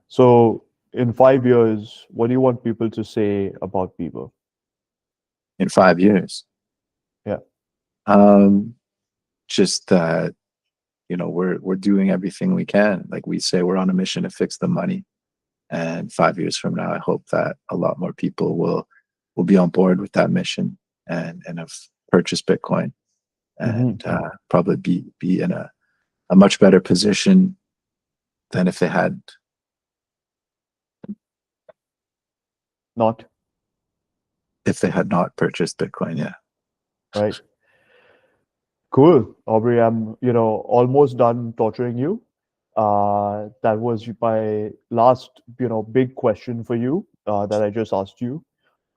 Speaker 1: So in 5 years, what do you want people to say about Beaver?
Speaker 2: In 5 years.
Speaker 1: Yeah.
Speaker 2: Um, just that we're doing everything we can. Like we say, we're on a mission to fix the money. And 5 years from now, I hope that a lot more people will be on board with that mission and have purchased Bitcoin
Speaker 1: Mm-hmm.
Speaker 2: and probably be in a much better position than
Speaker 1: Not
Speaker 2: if they had not purchased Bitcoin. Yeah.
Speaker 1: right. Cool, Aubrey. I'm, almost done torturing you. That was my last, big question for you that I just asked you.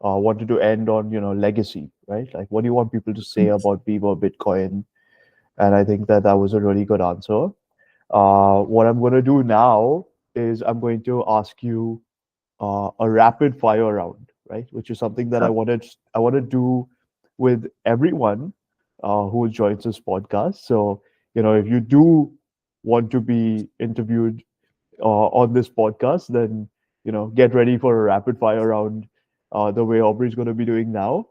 Speaker 1: Wanted to end on, legacy, right? Like, what do you want people to say about Beaver Bitcoin? And I think that was a really good answer. What I'm going to do now is I'm going to ask you a rapid fire round, right? Which is something that I want to do with everyone who joins this podcast. So, if you do want to be interviewed on this podcast, then get ready for a rapid fire round, the way Aubrey's going to be doing now.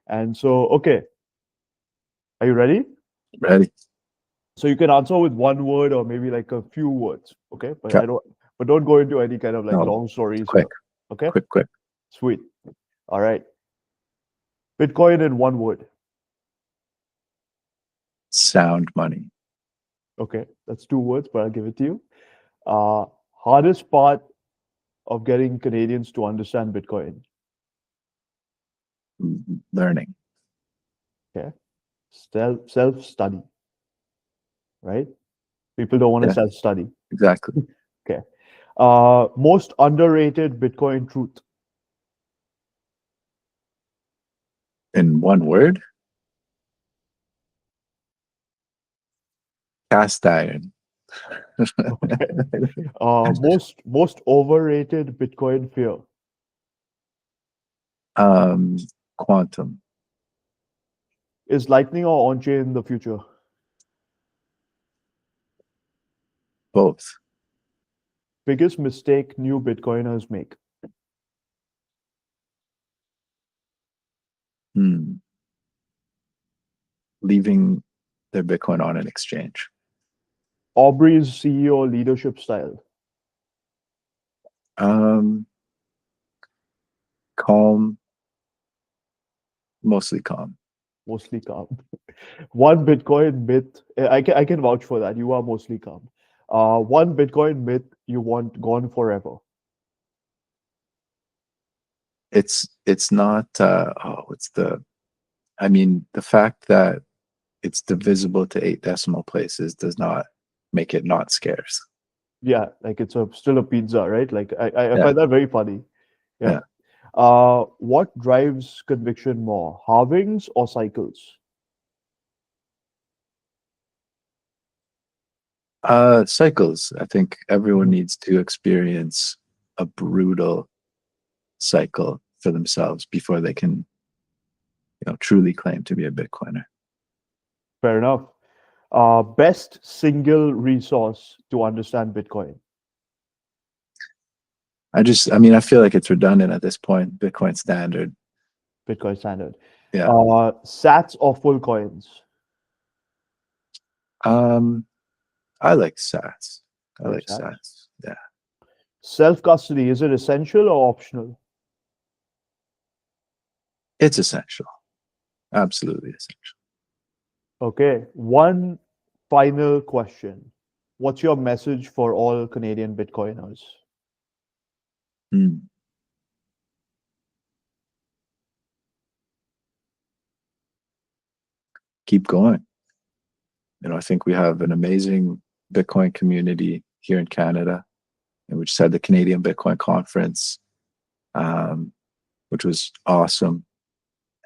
Speaker 1: And so, okay, are you ready?
Speaker 2: Ready?
Speaker 1: So you can answer with one word or maybe like a few words, okay? But
Speaker 2: Okay.
Speaker 1: don't go into any kind of like
Speaker 2: No,
Speaker 1: long stories
Speaker 2: quick,
Speaker 1: here, okay?
Speaker 2: quick, quick.
Speaker 1: Sweet. All right. Bitcoin in one word.
Speaker 2: Sound money.
Speaker 1: Okay, that's two words, but I'll give it to you. Hardest part of getting Canadians to understand Bitcoin.
Speaker 2: Learning.
Speaker 1: Okay, self study, right? People don't want to
Speaker 2: Yeah,
Speaker 1: self study.
Speaker 2: exactly.
Speaker 1: Okay. Most underrated Bitcoin truth.
Speaker 2: In one word, cast iron.
Speaker 1: Okay. Most overrated Bitcoin fear.
Speaker 2: um, quantum.
Speaker 1: Is Lightning or on-chain the future?
Speaker 2: Both.
Speaker 1: Biggest mistake new Bitcoiners make.
Speaker 2: Hmm. Leaving their Bitcoin on an exchange.
Speaker 1: Aubrey's CEO leadership style.
Speaker 2: Um, calm, mostly calm.
Speaker 1: Mostly calm. One Bitcoin myth. I can vouch for that. You are mostly calm. One Bitcoin myth you want gone forever.
Speaker 2: It's not. What's the? I mean, the fact that it's divisible to 8 decimal places does not make it not scarce.
Speaker 1: Yeah, like it's still a pizza, right? Like I
Speaker 2: Yeah,
Speaker 1: find that very funny. Yeah.
Speaker 2: yeah.
Speaker 1: What drives conviction more, halvings or cycles?
Speaker 2: Cycles. I think everyone
Speaker 1: Mhm.
Speaker 2: needs to experience a brutal cycle for themselves before they can, truly claim to be a Bitcoiner.
Speaker 1: Fair enough. Best single resource to understand Bitcoin.
Speaker 2: I mean, I feel like it's redundant at this point. Bitcoin standard.
Speaker 1: Bitcoin standard.
Speaker 2: Yeah.
Speaker 1: Sats or full coins?
Speaker 2: Um, I like Sats. I
Speaker 1: Like
Speaker 2: like
Speaker 1: sats.
Speaker 2: Sats. Yeah.
Speaker 1: Self custody, is it essential or optional?
Speaker 2: It's essential. Absolutely essential.
Speaker 1: Okay. One final question. What's your message for all Canadian Bitcoiners?
Speaker 2: Mm. Keep going. I think we have an amazing Bitcoin community here in Canada. And we just had the Canadian Bitcoin Conference, um, which was awesome.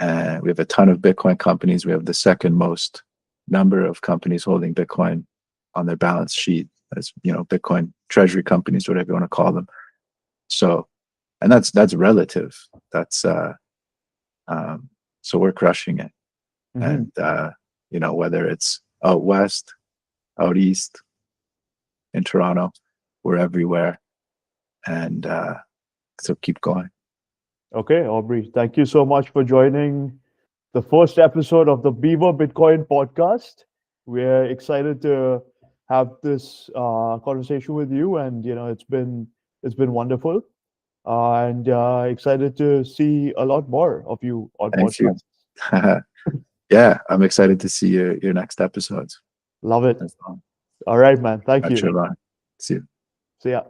Speaker 2: And we have a ton of Bitcoin companies. We have the second most number of companies holding Bitcoin on their balance sheet as Bitcoin treasury companies, whatever you want to call them. So, and that's relative. That's so we're crushing it.
Speaker 1: Mhm.
Speaker 2: And whether it's out west, out east, in Toronto, we're everywhere. And so keep going.
Speaker 1: Okay, Aubrey, thank you so much for joining the first episode of the Beaver Bitcoin podcast. We're excited to have this conversation with you, and it's been wonderful, and excited to see a lot more of you on
Speaker 2: Thank you.
Speaker 1: podcasts.
Speaker 2: Yeah, I'm excited to see your next episodes.
Speaker 1: Love it.
Speaker 2: That's all.
Speaker 1: All right, man. Thank
Speaker 2: Right,
Speaker 1: you.
Speaker 2: Shravan. See you.
Speaker 1: See ya.